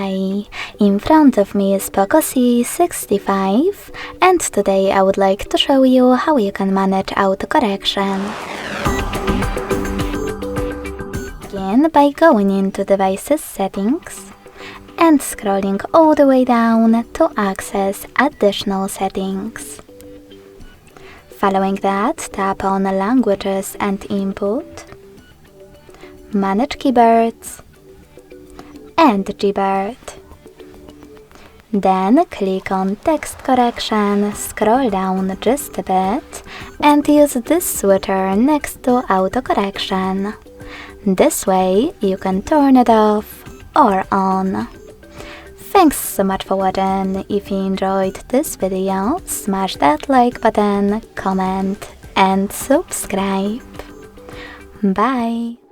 Hi, in front of me is Poco C65 and today I would like to show you how you can manage autocorrection. Begin by going into Devices Settings and scrolling all the way down to access additional settings. Following that, tap on Languages and Input, Manage Keyboards, and Gbird. Then click on Text Correction, scroll down just a bit, and use this switcher next to Autocorrection. This way you can turn it off or on. Thanks so much for watching. If you enjoyed this video, smash that like button, comment and subscribe. Bye!